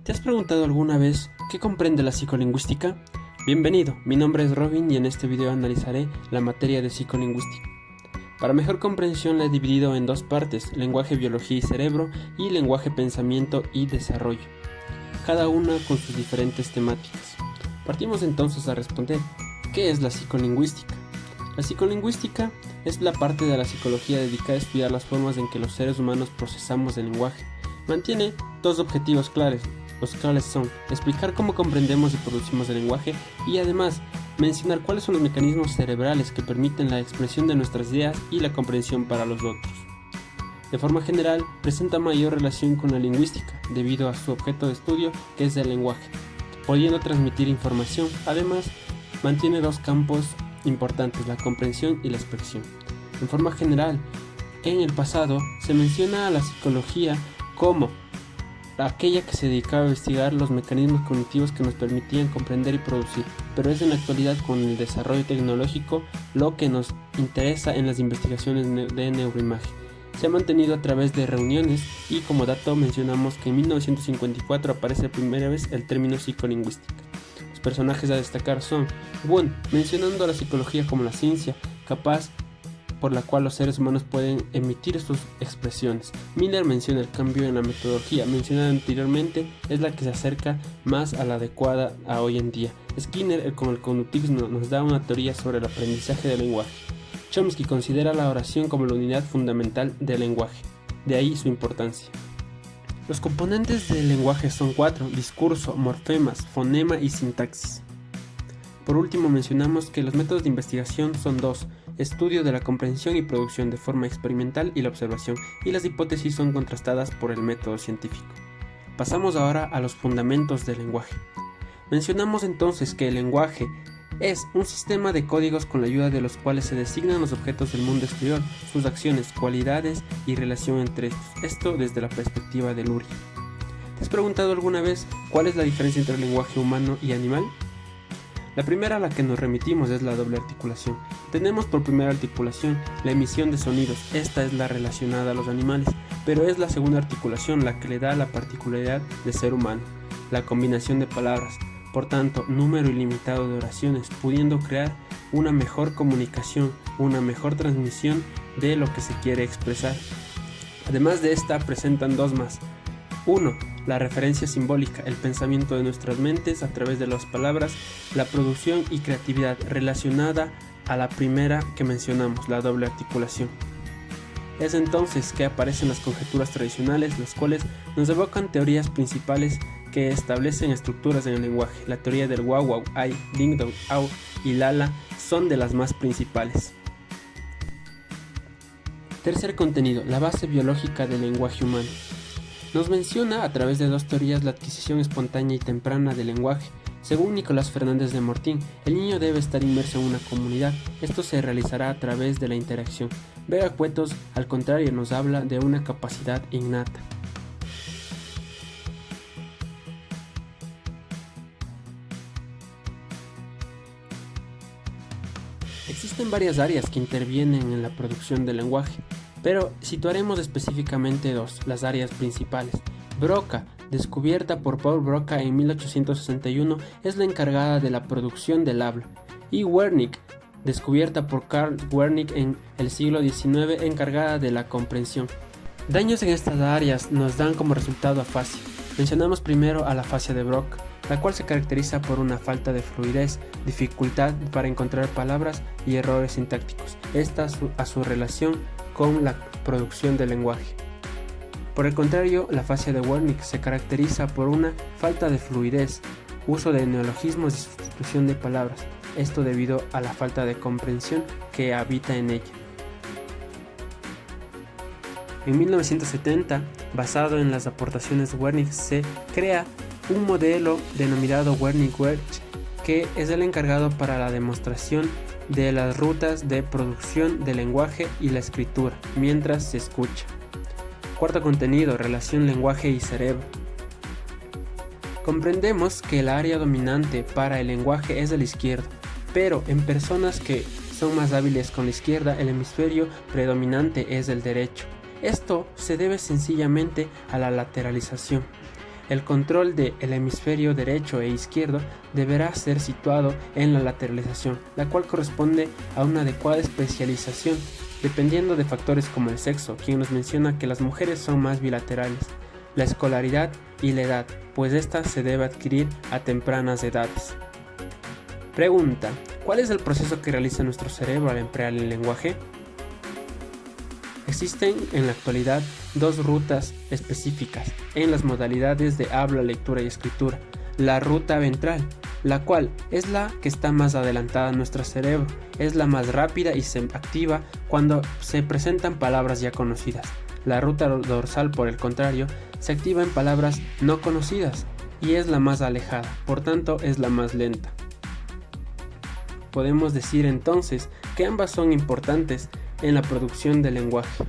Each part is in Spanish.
¿Te has preguntado alguna vez qué comprende la psicolingüística? Bienvenido, mi nombre es Robin y en este video analizaré la materia de psicolingüística. Para mejor comprensión la he dividido en dos partes, lenguaje, biología y cerebro y lenguaje, pensamiento y desarrollo, cada una con sus diferentes temáticas. Partimos entonces a responder, ¿qué es la psicolingüística? La psicolingüística es la parte de la psicología dedicada a estudiar las formas en que los seres humanos procesamos el lenguaje. Mantiene dos objetivos claros. Los cuales son explicar cómo comprendemos y producimos el lenguaje y además mencionar cuáles son los mecanismos cerebrales que permiten la expresión de nuestras ideas y la comprensión para los otros. De forma general, presenta mayor relación con la lingüística debido a su objeto de estudio, que es el lenguaje, pudiendo transmitir información. Además, mantiene dos campos importantes, la comprensión y la expresión. En forma general, en el pasado se menciona a la psicología como aquella que se dedicaba a investigar los mecanismos cognitivos que nos permitían comprender y producir, pero es en la actualidad con el desarrollo tecnológico lo que nos interesa en las investigaciones de neuroimagen. Se ha mantenido a través de reuniones y como dato mencionamos que en 1954 aparece por primera vez el término psicolingüística. Los personajes a destacar son Wundt, mencionando a la psicología como la ciencia capaz por la cual los seres humanos pueden emitir sus expresiones. Miller menciona el cambio en la metodología mencionada anteriormente, es la que se acerca más a la adecuada a hoy en día. Skinner con el conductismo nos da una teoría sobre el aprendizaje del lenguaje. Chomsky considera la oración como la unidad fundamental del lenguaje, de ahí su importancia. Los componentes del lenguaje son 4, discurso, morfemas, fonema y sintaxis. Por último mencionamos que los métodos de investigación son 2, estudio de la comprensión y producción de forma experimental y la observación, y las hipótesis son contrastadas por el método científico. Pasamos ahora a los fundamentos del lenguaje. Mencionamos entonces que el lenguaje es un sistema de códigos con la ayuda de los cuales se designan los objetos del mundo exterior, sus acciones, cualidades y relación entre estos, esto desde la perspectiva de Luria. ¿Te has preguntado alguna vez cuál es la diferencia entre el lenguaje humano y animal? La primera a la que nos remitimos es la doble articulación. Tenemos por primera articulación la emisión de sonidos, esta es la relacionada a los animales, pero es la segunda articulación la que le da la particularidad de ser humano, la combinación de palabras, por tanto número ilimitado de oraciones, pudiendo crear una mejor comunicación, una mejor transmisión de lo que se quiere expresar. Además de esta presentan dos más. 1. La referencia simbólica, el pensamiento de nuestras mentes a través de las palabras, la producción y creatividad relacionada a la primera que mencionamos, la doble articulación. Es entonces que aparecen las conjeturas tradicionales, las cuales nos evocan teorías principales que establecen estructuras en el lenguaje. La teoría del wow wow, ay, ding dong, au y lala son de las más principales. Tercer contenido, la base biológica del lenguaje humano. Nos menciona a través de dos teorías la adquisición espontánea y temprana del lenguaje. Según Nicolás Fernández de Mortín, el niño debe estar inmerso en una comunidad. Esto se realizará a través de la interacción. Vega Cuetos, al contrario, nos habla de una capacidad innata. Existen varias áreas que intervienen en la producción del lenguaje, pero situaremos específicamente dos, las áreas principales. Broca, descubierta por Paul Broca en 1861, es la encargada de la producción del habla, y Wernicke, descubierta por Carl Wernicke en el siglo XIX, encargada de la comprensión. Daños en estas áreas nos dan como resultado afasia. Mencionamos primero a la afasia de Broca, la cual se caracteriza por una falta de fluidez, dificultad para encontrar palabras y errores sintácticos. Esta a su relación con la producción del lenguaje. Por el contrario, la afasia de Wernicke se caracteriza por una falta de fluidez, uso de neologismos y sustitución de palabras, esto debido a la falta de comprensión que habita en ella. En 1970, basado en las aportaciones de Wernicke, se crea un modelo denominado Wernicke-Werksch, que es el encargado para la demostración de las rutas de producción del lenguaje y la escritura mientras se escucha. Cuarto contenido, relación lenguaje y cerebro. Comprendemos que el área dominante para el lenguaje es el izquierdo, pero en personas que son más hábiles con la izquierda, el hemisferio predominante es el derecho. Esto se debe sencillamente a la lateralización. El control del hemisferio derecho e izquierdo deberá ser situado en la lateralización, la cual corresponde a una adecuada especialización, dependiendo de factores como el sexo, quien nos menciona que las mujeres son más bilaterales, la escolaridad y la edad, pues esta se debe adquirir a tempranas edades. Pregunta: ¿cuál es el proceso que realiza nuestro cerebro al emplear el lenguaje? Existen en la actualidad dos rutas específicas en las modalidades de habla, lectura y escritura. La ruta ventral, la cual es la que está más adelantada en nuestro cerebro, es la más rápida y se activa cuando se presentan palabras ya conocidas. La ruta dorsal, por el contrario, se activa en palabras no conocidas y es la más alejada, por tanto es la más lenta. Podemos decir entonces que ambas son importantes en la producción del lenguaje.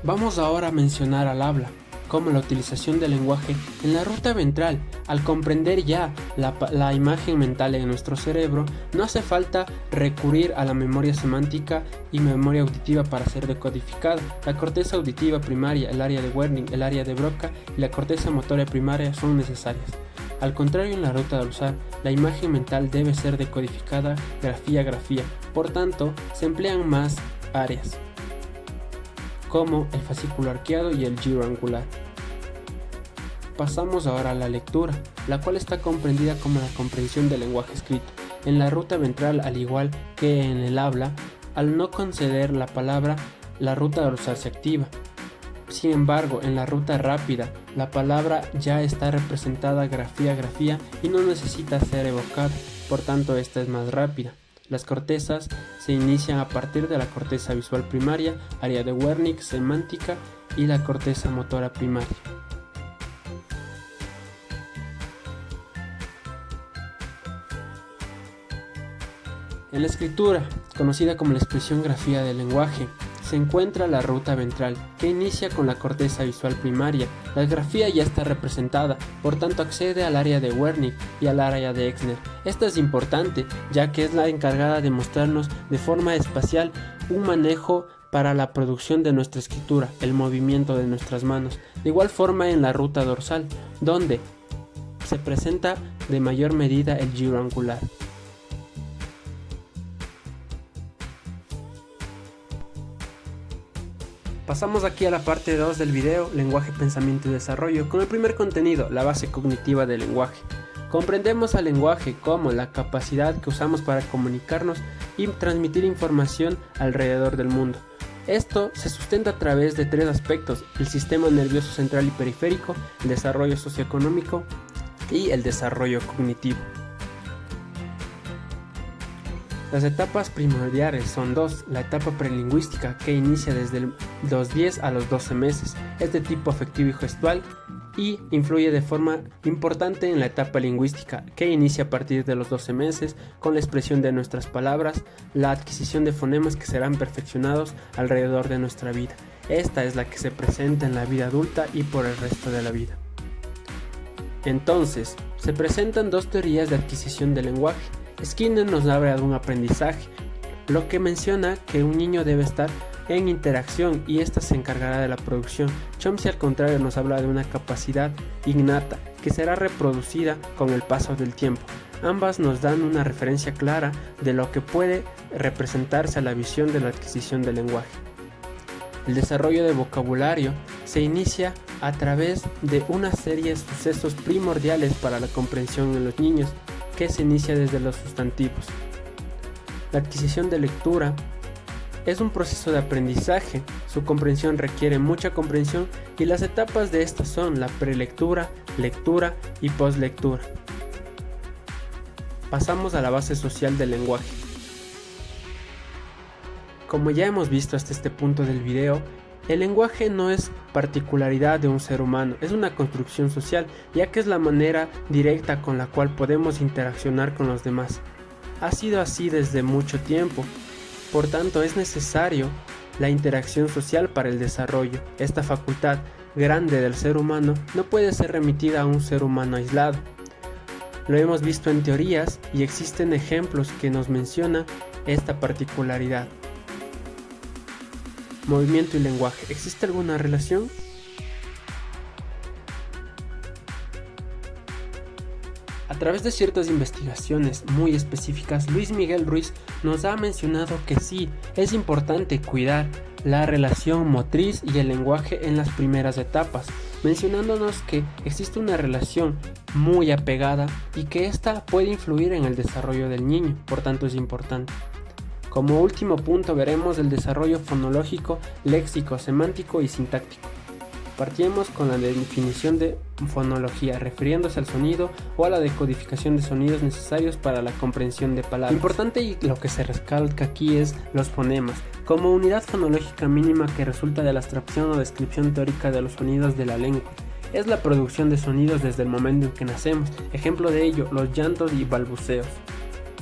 Vamos ahora a mencionar al habla, como la utilización del lenguaje en la ruta ventral. Al comprender ya la imagen mental en nuestro cerebro, no hace falta recurrir a la memoria semántica y memoria auditiva para ser decodificada. La corteza auditiva primaria, el área de Wernicke, el área de Broca y la corteza motora primaria son necesarias. Al contrario, en la ruta dorsal, la imagen mental debe ser decodificada grafía a grafía, por tanto, se emplean más áreas, como el fascículo arqueado y el giro angular. Pasamos ahora a la lectura, la cual está comprendida como la comprensión del lenguaje escrito. En la ruta ventral, al igual que en el habla, al no conceder la palabra, la ruta dorsal se activa. Sin embargo, en la ruta rápida, la palabra ya está representada grafía a grafía y no necesita ser evocada, por tanto esta es más rápida. Las cortezas se inician a partir de la corteza visual primaria, área de Wernicke, semántica y la corteza motora primaria. En la escritura, conocida como la expresión grafía del lenguaje, se encuentra la ruta ventral, que inicia con la corteza visual primaria. La grafía ya está representada, por tanto accede al área de Wernicke y al área de Exner. Esta es importante, ya que es la encargada de mostrarnos de forma espacial un manejo para la producción de nuestra escritura, el movimiento de nuestras manos. De igual forma en la ruta dorsal, donde se presenta de mayor medida el giro angular. Pasamos aquí a la parte 2 del video, lenguaje, pensamiento y desarrollo, con el primer contenido, la base cognitiva del lenguaje. Comprendemos al lenguaje como la capacidad que usamos para comunicarnos y transmitir información alrededor del mundo. Esto se sustenta a través de tres aspectos: el sistema nervioso central y periférico, el desarrollo socioeconómico y el desarrollo cognitivo. Las etapas primordiales son dos: la etapa prelingüística, que inicia desde los 10 a los 12 meses, es de tipo afectivo y gestual y influye de forma importante en la etapa lingüística, que inicia a partir de los 12 meses con la expresión de nuestras palabras, la adquisición de fonemas que serán perfeccionados alrededor de nuestra vida. Esta es la que se presenta en la vida adulta y por el resto de la vida. Entonces, se presentan dos teorías de adquisición del lenguaje. Skinner nos habla de un aprendizaje, lo que menciona que un niño debe estar en interacción y ésta se encargará de la producción. Chomsky, al contrario, nos habla de una capacidad innata que será reproducida con el paso del tiempo. Ambas nos dan una referencia clara de lo que puede representarse a la visión de la adquisición del lenguaje. El desarrollo de vocabulario se inicia a través de una serie de sucesos primordiales para la comprensión en los niños, que se inicia desde los sustantivos. La adquisición de lectura es un proceso de aprendizaje. Su comprensión requiere mucha comprensión y las etapas de esta son la prelectura, lectura y postlectura. Pasamos a la base social del lenguaje. Como ya hemos visto hasta este punto del video, el lenguaje no es particularidad de un ser humano, es una construcción social, ya que es la manera directa con la cual podemos interaccionar con los demás. Ha sido así desde mucho tiempo, por tanto es necesario la interacción social para el desarrollo. Esta facultad grande del ser humano no puede ser remitida a un ser humano aislado. Lo hemos visto en teorías y existen ejemplos que nos mencionan esta particularidad. Movimiento y lenguaje. ¿Existe alguna relación? A través de ciertas investigaciones muy específicas, Luis Miguel Ruiz nos ha mencionado que sí, es importante cuidar la relación motriz y el lenguaje en las primeras etapas, mencionándonos que existe una relación muy apegada y que ésta puede influir en el desarrollo del niño, por tanto es importante. Como último punto veremos el desarrollo fonológico, léxico, semántico y sintáctico. Partimos con la definición de fonología, refiriéndose al sonido o a la decodificación de sonidos necesarios para la comprensión de palabras. Lo importante y lo que se recalca aquí es los fonemas, como unidad fonológica mínima que resulta de la abstracción o descripción teórica de los sonidos de la lengua. Es la producción de sonidos desde el momento en que nacemos, ejemplo de ello, los llantos y balbuceos.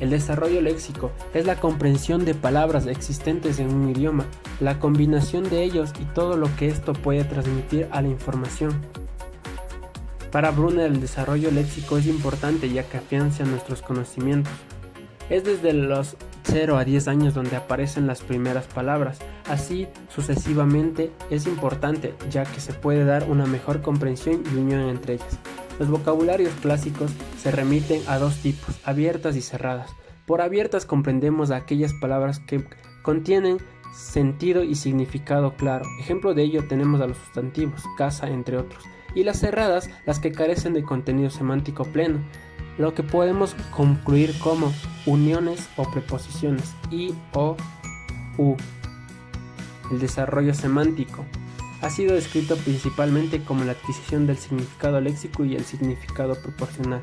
El desarrollo léxico es la comprensión de palabras existentes en un idioma, la combinación de ellos y todo lo que esto puede transmitir a la información. Para Brunner, el desarrollo léxico es importante ya que afianza nuestros conocimientos. Es desde los 0 a 10 años donde aparecen las primeras palabras, así sucesivamente es importante ya que se puede dar una mejor comprensión y unión entre ellas. Los vocabularios clásicos se remiten a dos tipos, abiertas y cerradas. Por abiertas comprendemos aquellas palabras que contienen sentido y significado claro. Ejemplo de ello tenemos a los sustantivos, casa, entre otros. Y las cerradas, las que carecen de contenido semántico pleno, lo que podemos concluir como uniones o preposiciones, y, o, u. El desarrollo semántico ha sido descrito principalmente como la adquisición del significado léxico y el significado proporcional.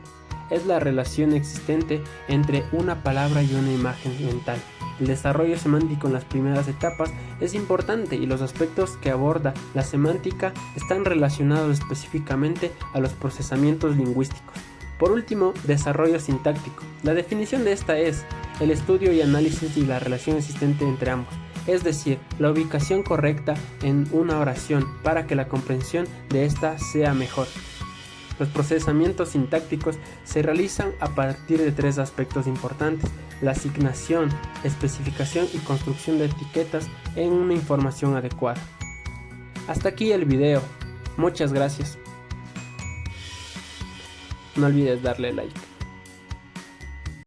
Es la relación existente entre una palabra y una imagen mental. El desarrollo semántico en las primeras etapas es importante y los aspectos que aborda la semántica están relacionados específicamente a los procesamientos lingüísticos. Por último, desarrollo sintáctico. La definición de esta es el estudio y análisis y la relación existente entre ambos. Es decir, la ubicación correcta en una oración para que la comprensión de ésta sea mejor. Los procesamientos sintácticos se realizan a partir de tres aspectos importantes: la asignación, especificación y construcción de etiquetas en una información adecuada. Hasta aquí el video. Muchas gracias. No olvides darle like.